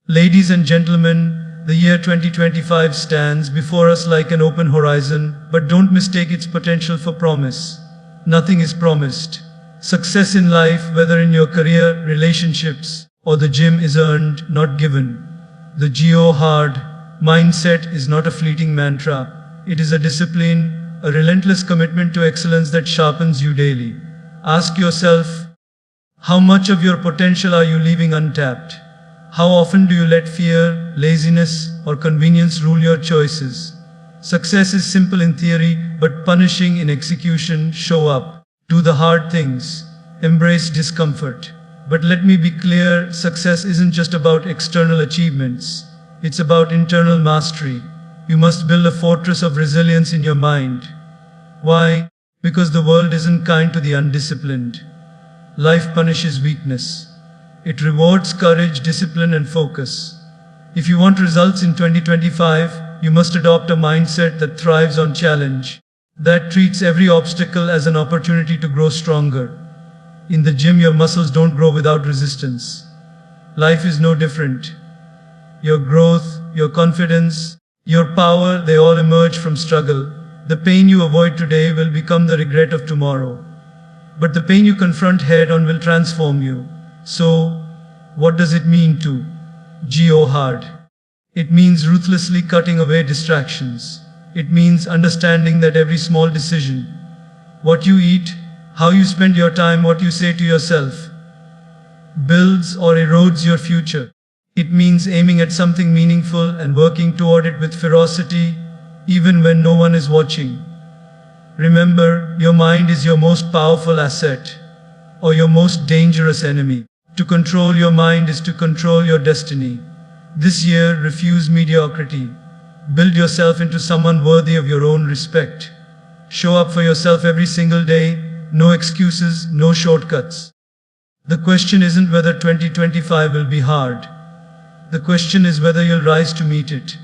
Ladies and gentlemen, the year 2025 stands before us like an open horizon, but don't mistake its potential for promise. Nothing is promised. Success in life, whether in your career, relationships, or the gym, is earned, not given. The Geo-hard mindset is not a fleeting mantra. It is a discipline, a relentless commitment to excellence that sharpens you daily. Ask yourself, how much of your potential are you leaving untapped? How often do you let fear, laziness, or convenience rule your choices? Success is simple in theory, but punishing in execution. Show up. Do the hard things. Embrace discomfort. But let me be clear, success isn't just about external achievements. It's about internal mastery. You must build a fortress of resilience in your mind. Why? Because the world isn't kind to the undisciplined. Life punishes weakness. It rewards courage, discipline, and focus. If you want results in 2025, you must adopt a mindset that thrives on challenge, that treats every obstacle as an opportunity to grow stronger. In the gym, your muscles don't grow without resistance. Life is no different. Your growth, your confidence, your power, they all emerge from struggle. The pain you avoid today will become the regret of tomorrow. But the pain you confront head-on will transform you. So, what does it mean to Geo-hard? It means ruthlessly cutting away distractions. It means understanding that every small decision, what you eat, how you spend your time, what you say to yourself, builds or erodes your future. It means aiming at something meaningful and working toward it with ferocity, even when no one is watching. Remember, your mind is your most powerful asset, or your most dangerous enemy. To control your mind is to control your destiny. This year, refuse mediocrity. Build yourself into someone worthy of your own respect. Show up for yourself every single day. No excuses, no shortcuts. The question isn't whether 2025 will be hard. The question is whether you'll rise to meet it.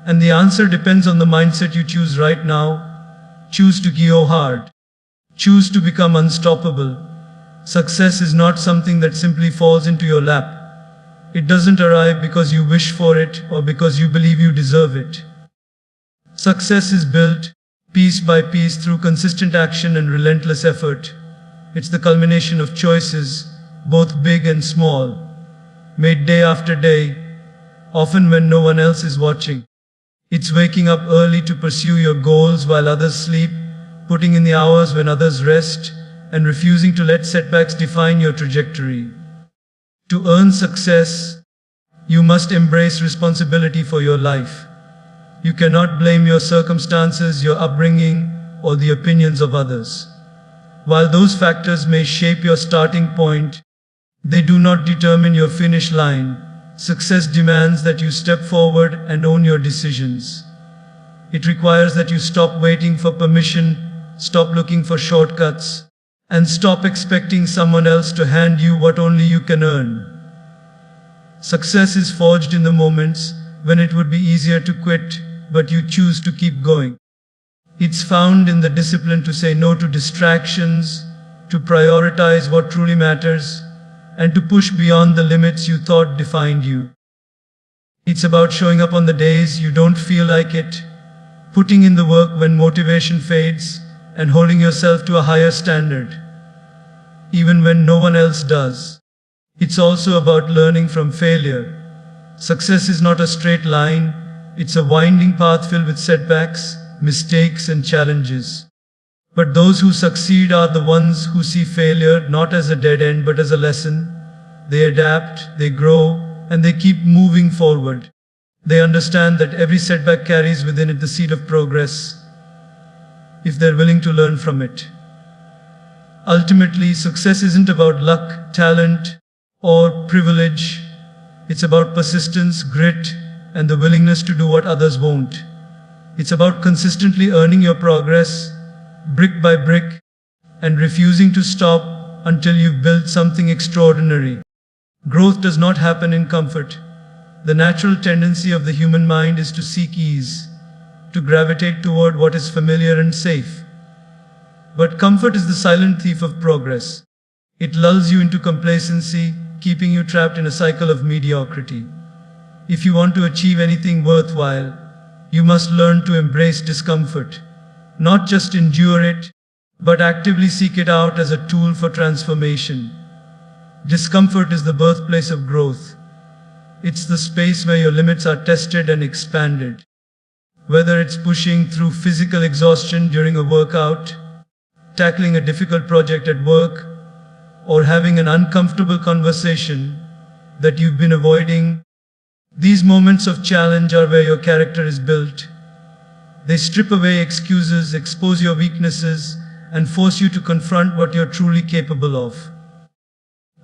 And the answer depends on the mindset you choose right now. Choose to go hard. Choose to become unstoppable. Success is not something that simply falls into your lap. It doesn't arrive because you wish for it or because you believe you deserve it. Success is built, piece by piece, through consistent action and relentless effort. It's the culmination of choices, both big and small, made day after day, often when no one else is watching. It's waking up early to pursue your goals while others sleep, putting in the hours when others rest, and refusing to let setbacks define your trajectory. To earn success, you must embrace responsibility for your life. You cannot blame your circumstances, your upbringing, or the opinions of others. While those factors may shape your starting point, they do not determine your finish line. Success demands that you step forward and own your decisions. It requires that you stop waiting for permission, stop looking for shortcuts, and stop expecting someone else to hand you what only you can earn. Success is forged in the moments when it would be easier to quit, but you choose to keep going. It's found in the discipline to say no to distractions, to prioritize what truly matters, and to push beyond the limits you thought defined you. It's about showing up on the days you don't feel like it, putting in the work when motivation fades, and holding yourself to a higher standard, even when no one else does. It's also about learning from failure. Success is not a straight line, it's a winding path filled with setbacks, mistakes, and challenges. But those who succeed are the ones who see failure not as a dead end but as a lesson. They adapt, they grow, and they keep moving forward. They understand that every setback carries within it the seed of progress, if they're willing to learn from it. Ultimately, success isn't about luck, talent, or privilege. It's about persistence, grit, and the willingness to do what others won't. It's about consistently earning your progress, brick by brick, and refusing to stop until you've built something extraordinary. Growth does not happen in comfort. The natural tendency of the human mind is to seek ease, to gravitate toward what is familiar and safe. But comfort is the silent thief of progress. It lulls you into complacency, keeping you trapped in a cycle of mediocrity. If you want to achieve anything worthwhile, you must learn to embrace discomfort. Not just endure it, but actively seek it out as a tool for transformation. Discomfort is the birthplace of growth. It's the space where your limits are tested and expanded. Whether it's pushing through physical exhaustion during a workout, tackling a difficult project at work, or having an uncomfortable conversation that you've been avoiding, these moments of challenge are where your character is built. They strip away excuses, expose your weaknesses, and force you to confront what you're truly capable of.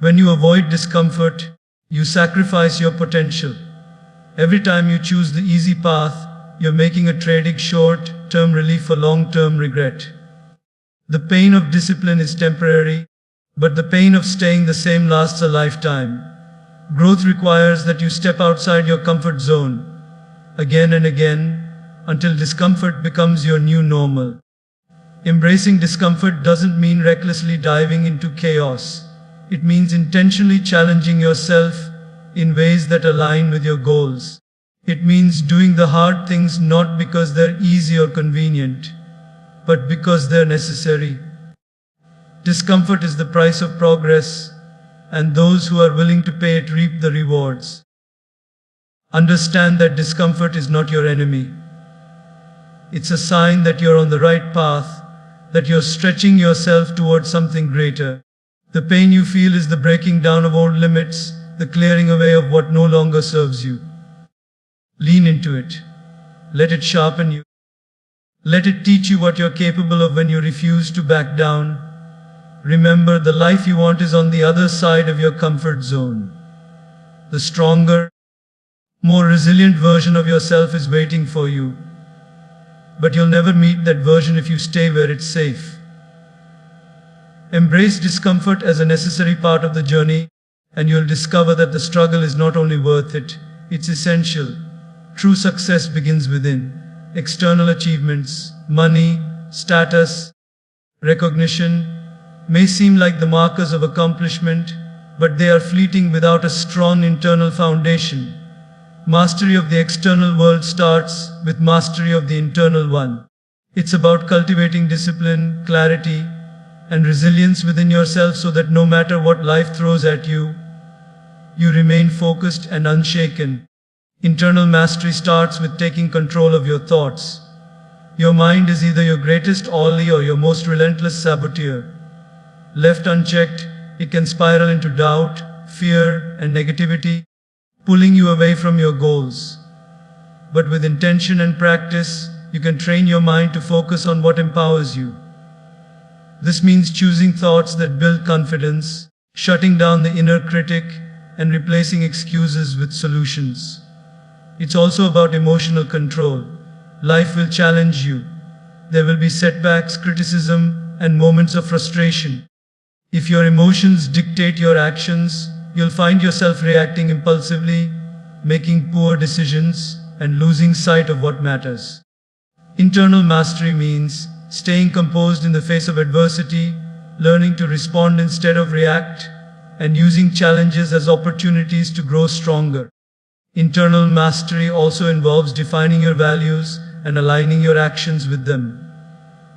When you avoid discomfort, you sacrifice your potential. Every time you choose the easy path, you're making a trading short-term relief for long-term regret. The pain of discipline is temporary, but the pain of staying the same lasts a lifetime. Growth requires that you step outside your comfort zone, again and again, until discomfort becomes your new normal. Embracing discomfort doesn't mean recklessly diving into chaos. It means intentionally challenging yourself in ways that align with your goals. It means doing the hard things not because they're easy or convenient, but because they're necessary. Discomfort is the price of progress, and those who are willing to pay it reap the rewards. Understand that discomfort is not your enemy. It's a sign that you're on the right path, that you're stretching yourself towards something greater. The pain you feel is the breaking down of old limits, the clearing away of what no longer serves you. Lean into it. Let it sharpen you. Let it teach you what you're capable of when you refuse to back down. Remember, the life you want is on the other side of your comfort zone. The stronger, more resilient version of yourself is waiting for you. But you'll never meet that version if you stay where it's safe. Embrace discomfort as a necessary part of the journey, and you'll discover that the struggle is not only worth it, it's essential. True success begins within. External achievements, money, status, recognition may seem like the markers of accomplishment, but they are fleeting without a strong internal foundation. Mastery of the external world starts with mastery of the internal one. It's about cultivating discipline, clarity, and resilience within yourself so that no matter what life throws at you, you remain focused and unshaken. Internal mastery starts with taking control of your thoughts. Your mind is either your greatest ally or your most relentless saboteur. Left unchecked, it can spiral into doubt, fear, and negativity, pulling you away from your goals. But with intention and practice, you can train your mind to focus on what empowers you. This means choosing thoughts that build confidence, shutting down the inner critic, and replacing excuses with solutions. It's also about emotional control. Life will challenge you. There will be setbacks, criticism, and moments of frustration. If your emotions dictate your actions, you'll find yourself reacting impulsively, making poor decisions, and losing sight of what matters. Internal mastery means staying composed in the face of adversity, learning to respond instead of react, and using challenges as opportunities to grow stronger. Internal mastery also involves defining your values and aligning your actions with them.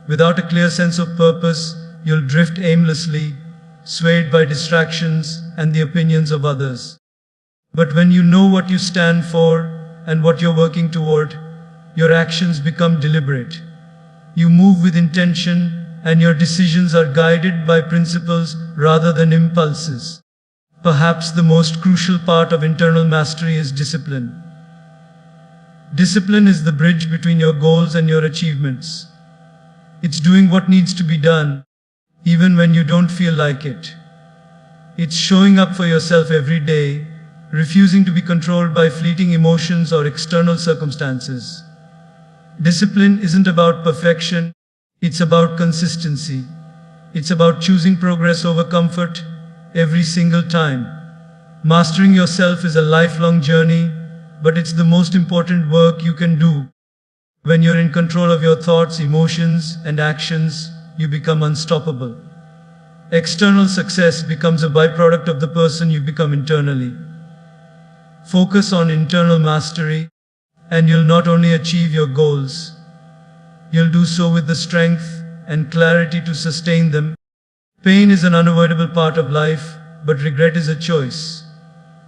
Without a clear sense of purpose, you'll drift aimlessly, swayed by distractions and the opinions of others. But when you know what you stand for and what you're working toward, your actions become deliberate. You move with intention, and your decisions are guided by principles rather than impulses. Perhaps the most crucial part of internal mastery is discipline. Discipline is the bridge between your goals and your achievements. It's doing what needs to be done, even when you don't feel like it. It's showing up for yourself every day, refusing to be controlled by fleeting emotions or external circumstances. Discipline isn't about perfection, it's about consistency. It's about choosing progress over comfort every single time. Mastering yourself is a lifelong journey, but it's the most important work you can do. When you're in control of your thoughts, emotions, and actions, you become unstoppable. External success becomes a byproduct of the person you become internally. Focus on internal mastery, and you'll not only achieve your goals, you'll do so with the strength and clarity to sustain them. Pain is an unavoidable part of life, but regret is a choice.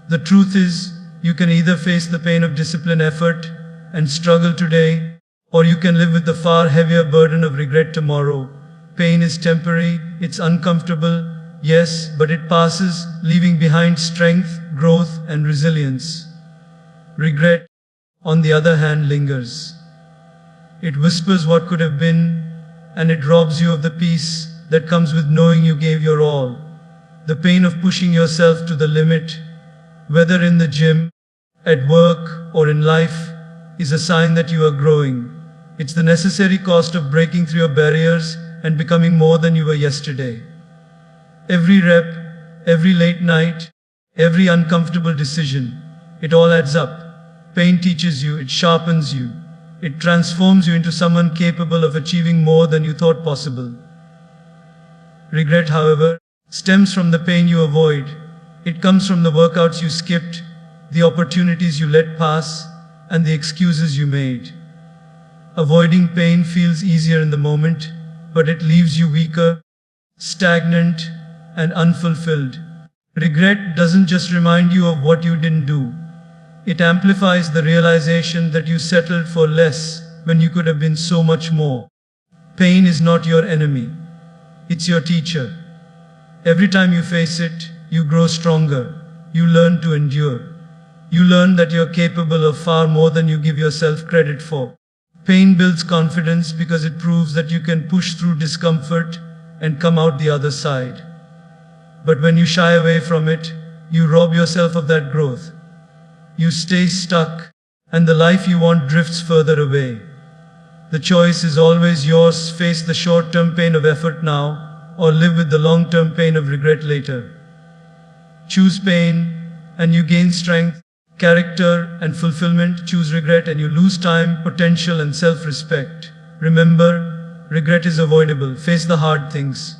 The truth is, you can either face the pain of disciplined effort and struggle today, or you can live with the far heavier burden of regret tomorrow. Pain is temporary, it's uncomfortable, yes, but it passes, leaving behind strength, growth, and resilience. Regret, on the other hand, lingers. It whispers what could have been, and it robs you of the peace that comes with knowing you gave your all. The pain of pushing yourself to the limit, whether in the gym, at work, or in life, is a sign that you are growing. It's the necessary cost of breaking through your barriers and becoming more than you were yesterday. Every rep, every late night, every uncomfortable decision, it all adds up. Pain teaches you, it sharpens you, it transforms you into someone capable of achieving more than you thought possible. Regret, however, stems from the pain you avoid. It comes from the workouts you skipped, the opportunities you let pass, and the excuses you made. Avoiding pain feels easier in the moment, but it leaves you weaker, stagnant, and unfulfilled. Regret doesn't just remind you of what you didn't do. It amplifies the realization that you settled for less when you could have been so much more. Pain is not your enemy. It's your teacher. Every time you face it, you grow stronger. You learn to endure. You learn that you're capable of far more than you give yourself credit for. Pain builds confidence because it proves that you can push through discomfort and come out the other side. But when you shy away from it, you rob yourself of that growth. You stay stuck, and the life you want drifts further away. The choice is always yours: face the short-term pain of effort now, or live with the long-term pain of regret later. Choose pain, and you gain strength, character, and fulfillment. Choose regret, and you lose time, potential, and self-respect. Remember, regret is avoidable. Face the hard things.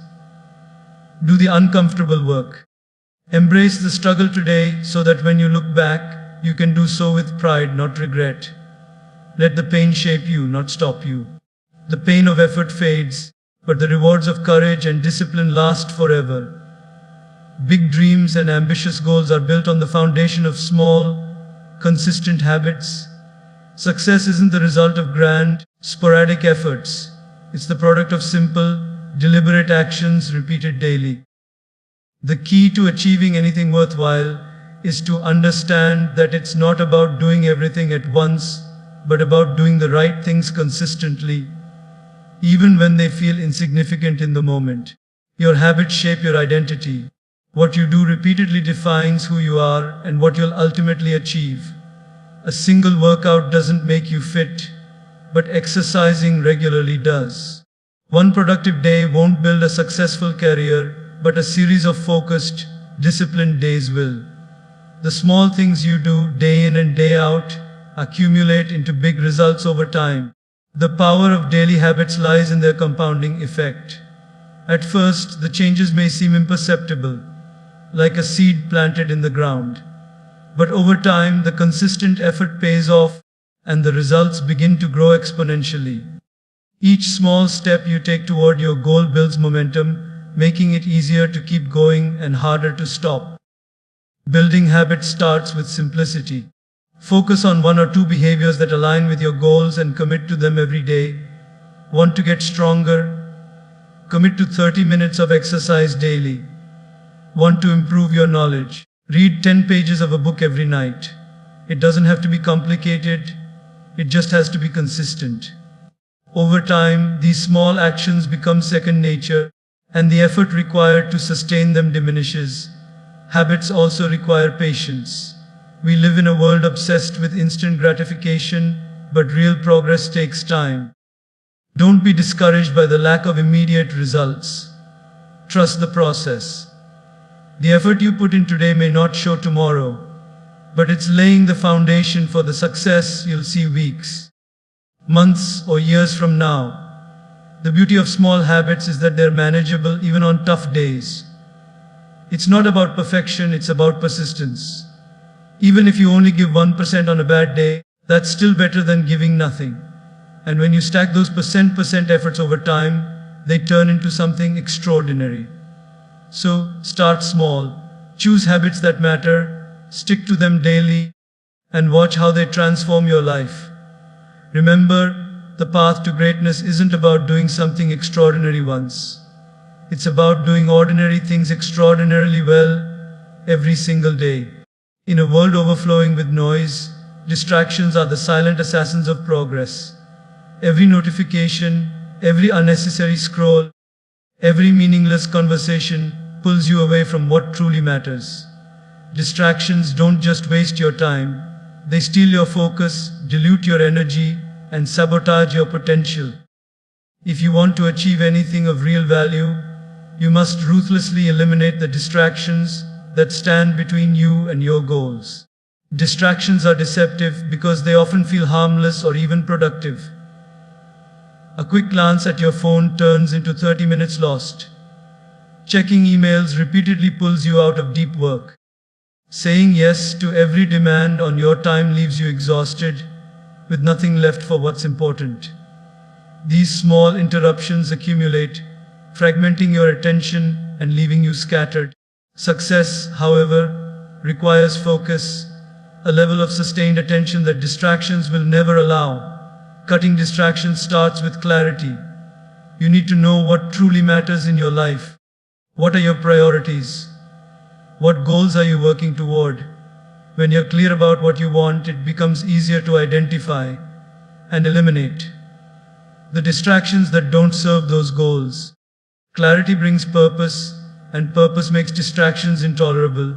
Do the uncomfortable work. Embrace the struggle today so that when you look back, you can do so with pride, not regret. Let the pain shape you, not stop you. The pain of effort fades, but the rewards of courage and discipline last forever. Big dreams and ambitious goals are built on the foundation of small, consistent habits. Success isn't the result of grand, sporadic efforts. It's the product of simple, deliberate actions repeated daily. The key to achieving anything worthwhile is to understand that it's not about doing everything at once, but about doing the right things consistently, even when they feel insignificant in the moment. Your habits shape your identity. What you do repeatedly defines who you are and what you'll ultimately achieve. A single workout doesn't make you fit, but exercising regularly does. One productive day won't build a successful career, but a series of focused, disciplined days will. The small things you do day in and day out accumulate into big results over time. The power of daily habits lies in their compounding effect. At first, the changes may seem imperceptible, like a seed planted in the ground. But over time, the consistent effort pays off, and the results begin to grow exponentially. Each small step you take toward your goal builds momentum, making it easier to keep going and harder to stop. Building habits starts with simplicity. Focus on one or two behaviors that align with your goals and commit to them every day. Want to get stronger? Commit to 30 minutes of exercise daily. Want to improve your knowledge? Read 10 pages of a book every night. It doesn't have to be complicated, it just has to be consistent. Over time, these small actions become second nature, and the effort required to sustain them diminishes. Habits also require patience. We live in a world obsessed with instant gratification, but real progress takes time. Don't be discouraged by the lack of immediate results. Trust the process. The effort you put in today may not show tomorrow, but it's laying the foundation for the success you'll see weeks, months, or years from now. The beauty of small habits is that they're manageable even on tough days. It's not about perfection, it's about persistence. Even if you only give 1% on a bad day, that's still better than giving nothing. And when you stack those percent efforts over time, they turn into something extraordinary. So, start small. Choose habits that matter, stick to them daily, and watch how they transform your life. Remember, the path to greatness isn't about doing something extraordinary once. It's about doing ordinary things extraordinarily well every single day. In a world overflowing with noise, distractions are the silent assassins of progress. Every notification, every unnecessary scroll, every meaningless conversation pulls you away from what truly matters. Distractions don't just waste your time, they steal your focus, dilute your energy, and sabotage your potential. If you want to achieve anything of real value, you must ruthlessly eliminate the distractions that stand between you and your goals. Distractions are deceptive because they often feel harmless or even productive. A quick glance at your phone turns into 30 minutes lost. Checking emails repeatedly pulls you out of deep work. Saying yes to every demand on your time leaves you exhausted, with nothing left for what's important. These small interruptions accumulate, fragmenting your attention and leaving you scattered. Success, however, requires focus, a level of sustained attention that distractions will never allow. Cutting distractions starts with clarity. You need to know what truly matters in your life. What are your priorities? What goals are you working toward? When you're clear about what you want, it becomes easier to identify and eliminate the distractions that don't serve those goals. Clarity brings purpose, and purpose makes distractions intolerable.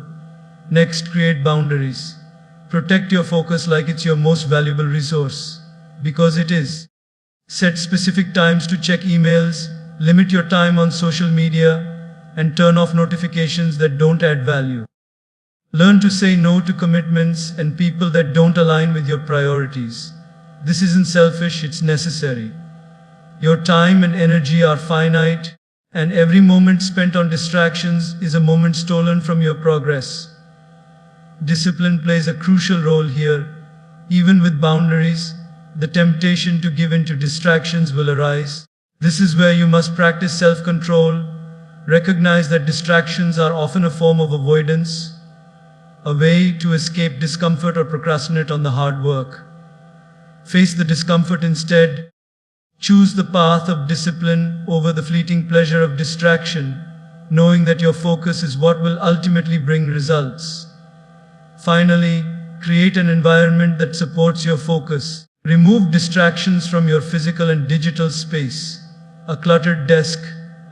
Next, create boundaries. Protect your focus like it's your most valuable resource, because it is. Set specific times to check emails, limit your time on social media, and turn off notifications that don't add value. Learn to say no to commitments and people that don't align with your priorities. This isn't selfish, it's necessary. Your time and energy are finite, and every moment spent on distractions is a moment stolen from your progress. Discipline plays a crucial role here. Even with boundaries, the temptation to give in to distractions will arise. This is where you must practice self-control. Recognize that distractions are often a form of avoidance, a way to escape discomfort or procrastinate on the hard work. Face the discomfort instead. Choose the path of discipline over the fleeting pleasure of distraction, knowing that your focus is what will ultimately bring results. Finally, create an environment that supports your focus. Remove distractions from your physical and digital space. A cluttered desk,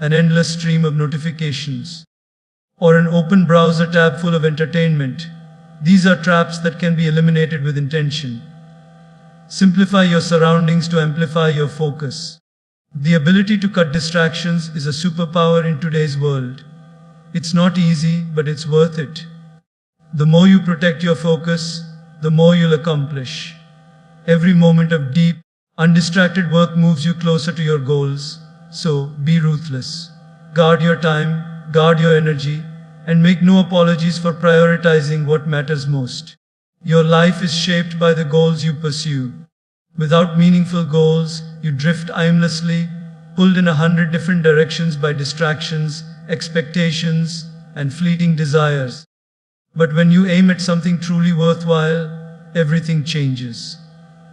an endless stream of notifications, or an open browser tab full of entertainment. These are traps that can be eliminated with intention. Simplify your surroundings to amplify your focus. The ability to cut distractions is a superpower in today's world. It's not easy, but it's worth it. The more you protect your focus, the more you'll accomplish. Every moment of deep, undistracted work moves you closer to your goals, so be ruthless. Guard your time, guard your energy, and make no apologies for prioritizing what matters most. Your life is shaped by the goals you pursue. Without meaningful goals, you drift aimlessly, pulled in 100 different directions by distractions, expectations, and fleeting desires. But when you aim at something truly worthwhile, everything changes.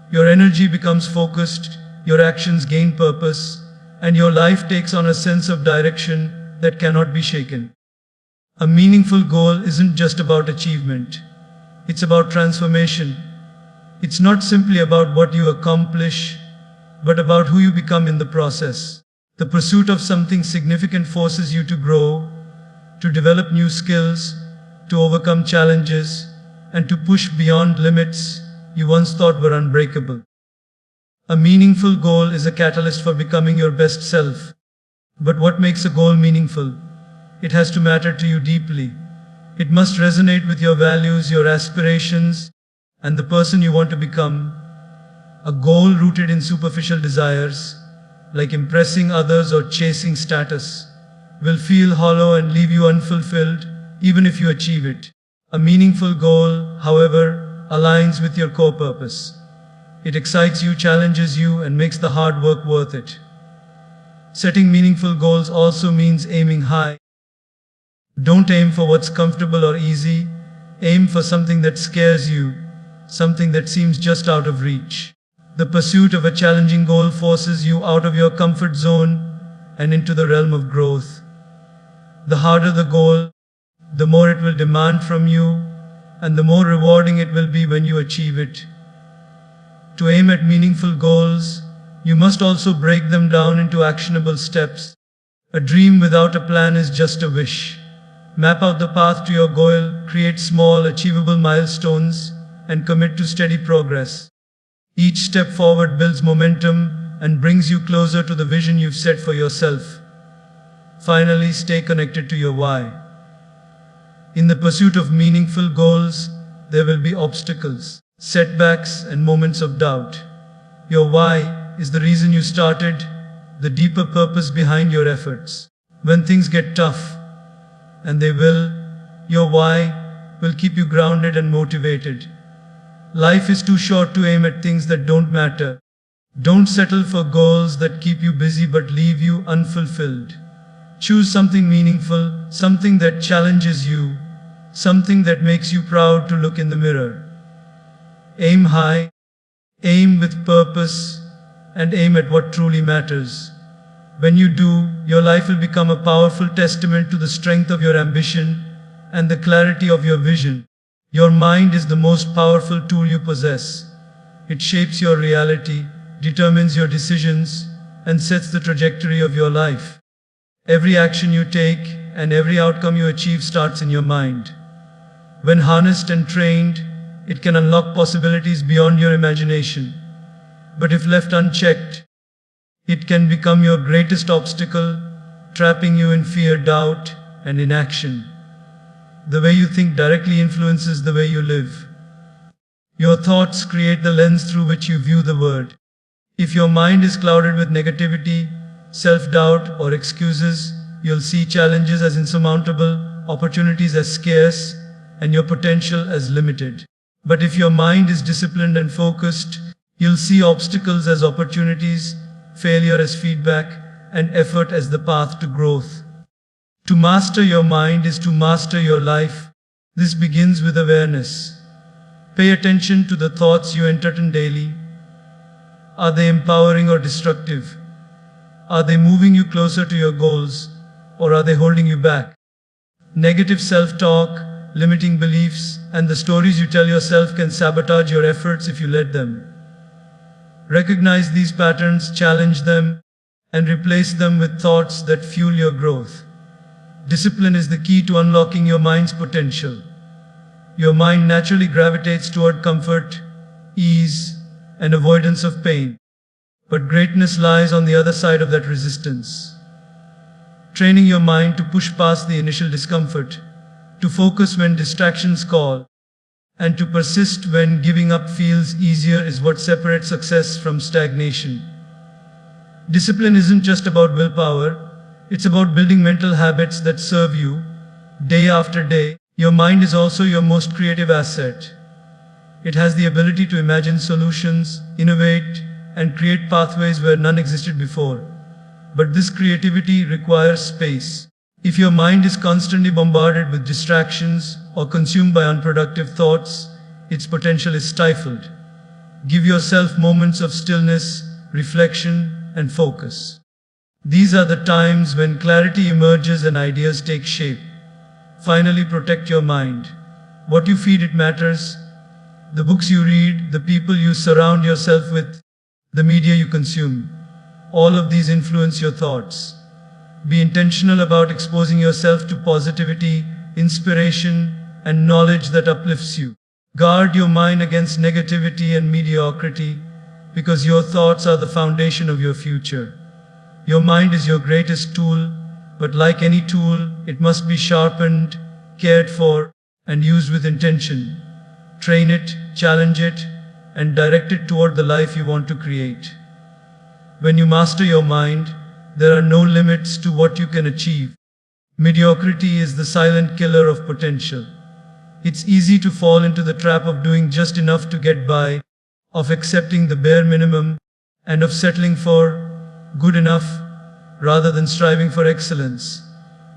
Your energy becomes focused, your actions gain purpose, and your life takes on a sense of direction that cannot be shaken. A meaningful goal isn't just about achievement. It's about transformation. It's not simply about what you accomplish, but about who you become in the process. The pursuit of something significant forces you to grow, to develop new skills, to overcome challenges, and to push beyond limits you once thought were unbreakable. A meaningful goal is a catalyst for becoming your best self. But what makes a goal meaningful? It has to matter to you deeply. It must resonate with your values, your aspirations, and the person you want to become. A goal rooted in superficial desires, like impressing others or chasing status, will feel hollow and leave you unfulfilled, even if you achieve it. A meaningful goal, however, aligns with your core purpose. It excites you, challenges you, and makes the hard work worth it. Setting meaningful goals also means aiming high. Don't aim for what's comfortable or easy. Aim for something that scares you, something that seems just out of reach. The pursuit of a challenging goal forces you out of your comfort zone and into the realm of growth. The harder the goal, the more it will demand from you, and the more rewarding it will be when you achieve it. To aim at meaningful goals, you must also break them down into actionable steps. A dream without a plan is just a wish. Map out the path to your goal, create small, achievable milestones, and commit to steady progress. Each step forward builds momentum and brings you closer to the vision you've set for yourself. Finally, stay connected to your why. In the pursuit of meaningful goals, there will be obstacles, setbacks, and moments of doubt. Your why is the reason you started, the deeper purpose behind your efforts. When things get tough, and they will, your why will keep you grounded and motivated. Life is too short to aim at things that don't matter. Don't settle for goals that keep you busy but leave you unfulfilled. Choose something meaningful, something that challenges you, something that makes you proud to look in the mirror. Aim high, aim with purpose, and aim at what truly matters. When you do, your life will become a powerful testament to the strength of your ambition and the clarity of your vision. Your mind is the most powerful tool you possess. It shapes your reality, determines your decisions, and sets the trajectory of your life. Every action you take and every outcome you achieve starts in your mind. When harnessed and trained, it can unlock possibilities beyond your imagination. But if left unchecked, it can become your greatest obstacle, trapping you in fear, doubt, and inaction. The way you think directly influences the way you live. Your thoughts create the lens through which you view the world. If your mind is clouded with negativity, self-doubt, or excuses, you'll see challenges as insurmountable, opportunities as scarce, and your potential as limited. But if your mind is disciplined and focused, you'll see obstacles as opportunities, failure as feedback, and effort as the path to growth. To master your mind is to master your life. This begins with awareness. Pay attention to the thoughts you entertain daily. Are they empowering or destructive? Are they moving you closer to your goals, or are they holding you back? Negative self-talk, limiting beliefs, and the stories you tell yourself can sabotage your efforts if you let them. Recognize these patterns, challenge them, and replace them with thoughts that fuel your growth. Discipline is the key to unlocking your mind's potential. Your mind naturally gravitates toward comfort, ease, and avoidance of pain. But greatness lies on the other side of that resistance. Training your mind to push past the initial discomfort, to focus when distractions call, and to persist when giving up feels easier is what separates success from stagnation. Discipline isn't just about willpower. It's about building mental habits that serve you, day after day. Your mind is also your most creative asset. It has the ability to imagine solutions, innovate, and create pathways where none existed before. But this creativity requires space. If your mind is constantly bombarded with distractions or consumed by unproductive thoughts, its potential is stifled. Give yourself moments of stillness, reflection, and focus. These are the times when clarity emerges and ideas take shape. Finally, protect your mind. What you feed it matters. The books you read, the people you surround yourself with, the media you consume. All of these influence your thoughts. Be intentional about exposing yourself to positivity, inspiration, and knowledge that uplifts you. Guard your mind against negativity and mediocrity, because your thoughts are the foundation of your future. Your mind is your greatest tool, but like any tool, it must be sharpened, cared for, and used with intention. Train it, challenge it, and direct it toward the life you want to create. When you master your mind, there are no limits to what you can achieve. Mediocrity is the silent killer of potential. It's easy to fall into the trap of doing just enough to get by, of accepting the bare minimum, and of settling for good enough rather than striving for excellence.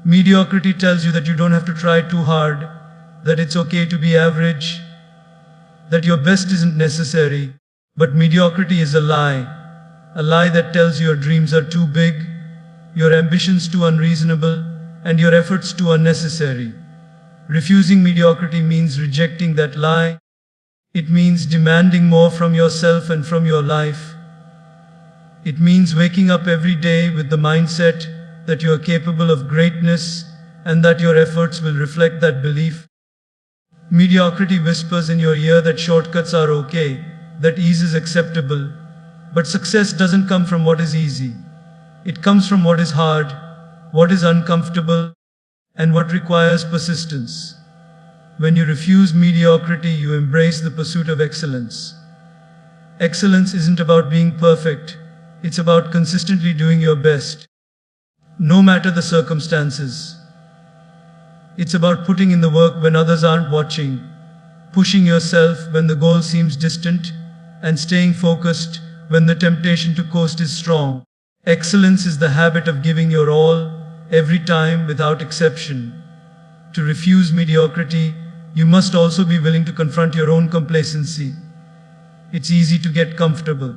Mediocrity tells you that you don't have to try too hard, that it's okay to be average, that your best isn't necessary. But mediocrity is a lie that tells your dreams are too big, your ambitions too unreasonable, and your efforts too unnecessary. Refusing mediocrity means rejecting that lie. It means demanding more from yourself and from your life. It means waking up every day with the mindset that you are capable of greatness and that your efforts will reflect that belief. Mediocrity whispers in your ear that shortcuts are okay, that ease is acceptable, but success doesn't come from what is easy. It comes from what is hard, what is uncomfortable, and what requires persistence. When you refuse mediocrity, you embrace the pursuit of excellence. Excellence isn't about being perfect, it's about consistently doing your best, no matter the circumstances. It's about putting in the work when others aren't watching, pushing yourself when the goal seems distant, and staying focused when the temptation to coast is strong. Excellence is the habit of giving your all, every time, without exception. To refuse mediocrity, you must also be willing to confront your own complacency. It's easy to get comfortable.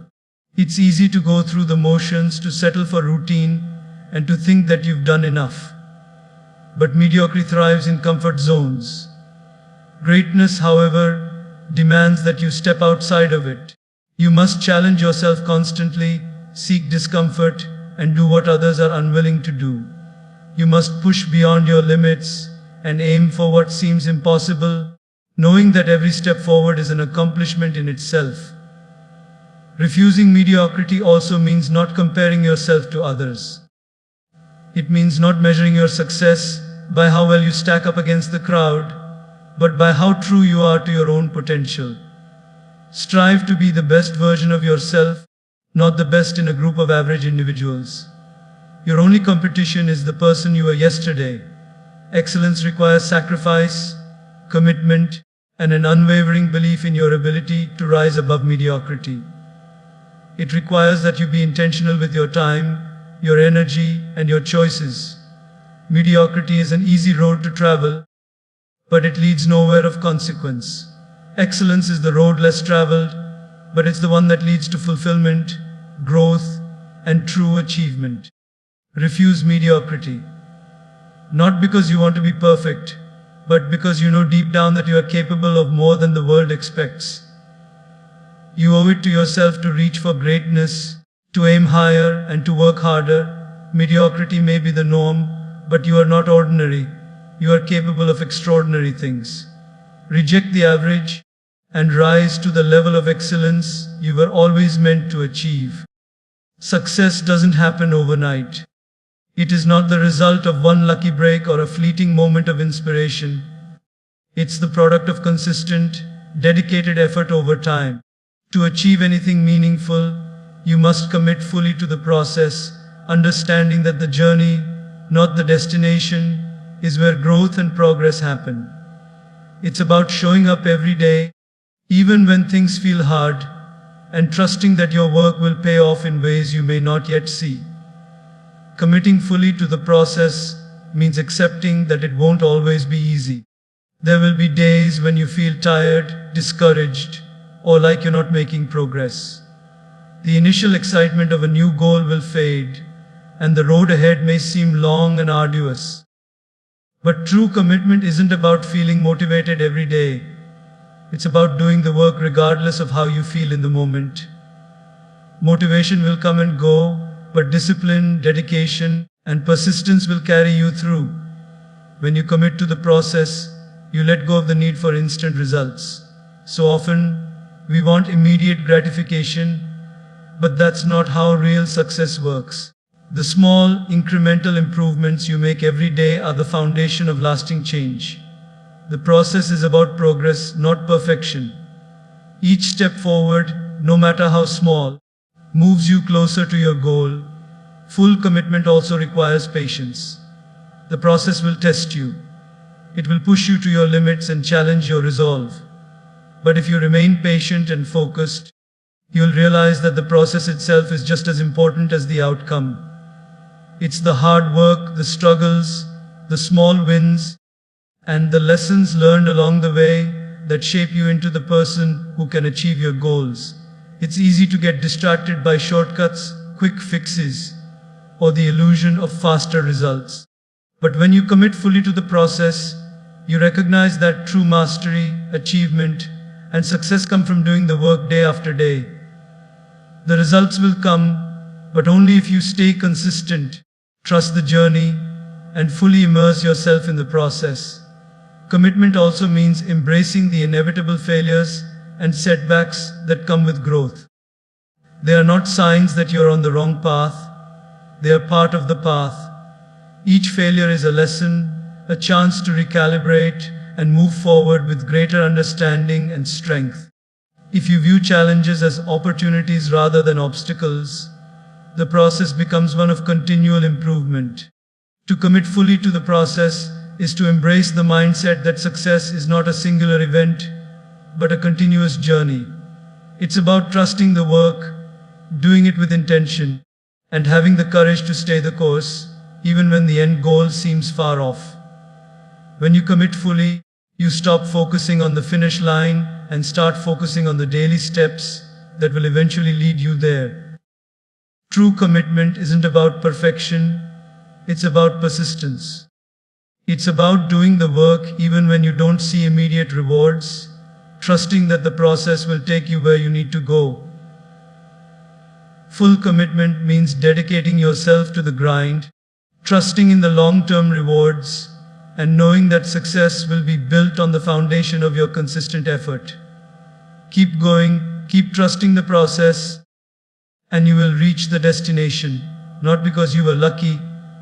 It's easy to go through the motions, to settle for routine, and to think that you've done enough. But mediocrity thrives in comfort zones. Greatness, however, demands that you step outside of it. You must challenge yourself constantly, seek discomfort, and do what others are unwilling to do. You must push beyond your limits and aim for what seems impossible, knowing that every step forward is an accomplishment in itself. Refusing mediocrity also means not comparing yourself to others. It means not measuring your success by how well you stack up against the crowd, but by how true you are to your own potential. Strive to be the best version of yourself, not the best in a group of average individuals. Your only competition is the person you were yesterday. Excellence requires sacrifice, commitment, and an unwavering belief in your ability to rise above mediocrity. It requires that you be intentional with your time, your energy, and your choices. Mediocrity is an easy road to travel, but it leads nowhere of consequence. Excellence is the road less traveled, but it's the one that leads to fulfillment, growth, and true achievement. Refuse mediocrity. Not because you want to be perfect, but because you know deep down that you are capable of more than the world expects. You owe it to yourself to reach for greatness, to aim higher, and to work harder. Mediocrity may be the norm, but you are not ordinary. You are capable of extraordinary things. Reject the average and rise to the level of excellence you were always meant to achieve. Success doesn't happen overnight. It is not the result of one lucky break or a fleeting moment of inspiration. It's the product of consistent, dedicated effort over time. To achieve anything meaningful, you must commit fully to the process, understanding that the journey, not the destination, is where growth and progress happen. It's about showing up every day, even when things feel hard, and trusting that your work will pay off in ways you may not yet see. Committing fully to the process means accepting that it won't always be easy. There will be days when you feel tired, discouraged, or like you're not making progress. The initial excitement of a new goal will fade, and the road ahead may seem long and arduous. But true commitment isn't about feeling motivated every day. It's about doing the work regardless of how you feel in the moment. Motivation will come and go, but discipline, dedication, and persistence will carry you through. When you commit to the process, you let go of the need for instant results. So often, we want immediate gratification, but that's not how real success works. The small, incremental improvements you make every day are the foundation of lasting change. The process is about progress, not perfection. Each step forward, no matter how small, moves you closer to your goal. Full commitment also requires patience. The process will test you. It will push you to your limits and challenge your resolve. But if you remain patient and focused, you'll realize that the process itself is just as important as the outcome. It's the hard work, the struggles, the small wins, and the lessons learned along the way that shape you into the person who can achieve your goals. It's easy to get distracted by shortcuts, quick fixes, or the illusion of faster results. But when you commit fully to the process, you recognize that true mastery, achievement, and success come from doing the work day after day. The results will come, but only if you stay consistent, trust the journey, and fully immerse yourself in the process. Commitment also means embracing the inevitable failures and setbacks that come with growth. They are not signs that you're on the wrong path, they are part of the path. Each failure is a lesson, a chance to recalibrate and move forward with greater understanding and strength. If you view challenges as opportunities rather than obstacles, the process becomes one of continual improvement. To commit fully to the process is to embrace the mindset that success is not a singular event, but a continuous journey. It's about trusting the work, doing it with intention, and having the courage to stay the course, even when the end goal seems far off. When you commit fully, you stop focusing on the finish line and start focusing on the daily steps that will eventually lead you there. True commitment isn't about perfection, it's about persistence. It's about doing the work even when you don't see immediate rewards, trusting that the process will take you where you need to go. Full commitment means dedicating yourself to the grind, trusting in the long-term rewards, and knowing that success will be built on the foundation of your consistent effort. Keep going, keep trusting the process, and you will reach the destination, not because you were lucky,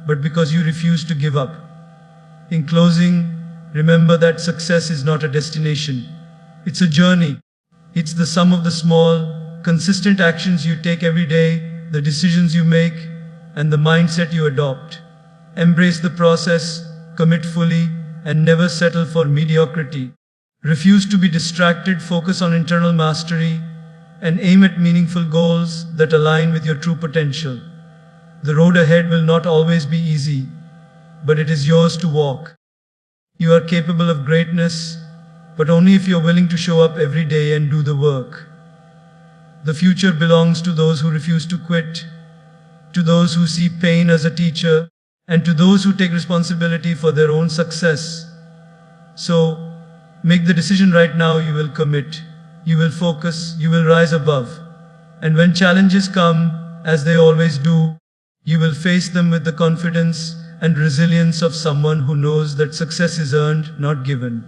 but because you refused to give up. In closing, remember that success is not a destination. It's a journey. It's the sum of the small, consistent actions you take every day, the decisions you make, and the mindset you adopt. Embrace the process, commit fully, and never settle for mediocrity. Refuse to be distracted, focus on internal mastery, and aim at meaningful goals that align with your true potential. The road ahead will not always be easy, but it is yours to walk. You are capable of greatness, but only if you're willing to show up every day and do the work. The future belongs to those who refuse to quit, to those who see pain as a teacher, and to those who take responsibility for their own success. So, make the decision right now. You will commit, you will focus, you will rise above. And when challenges come, as they always do, you will face them with the confidence and resilience of someone who knows that success is earned, not given.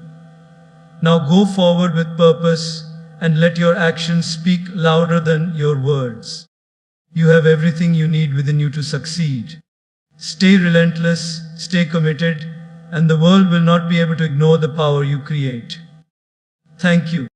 Now go forward with purpose and let your actions speak louder than your words. You have everything you need within you to succeed. Stay relentless, stay committed, and the world will not be able to ignore the power you create. Thank you.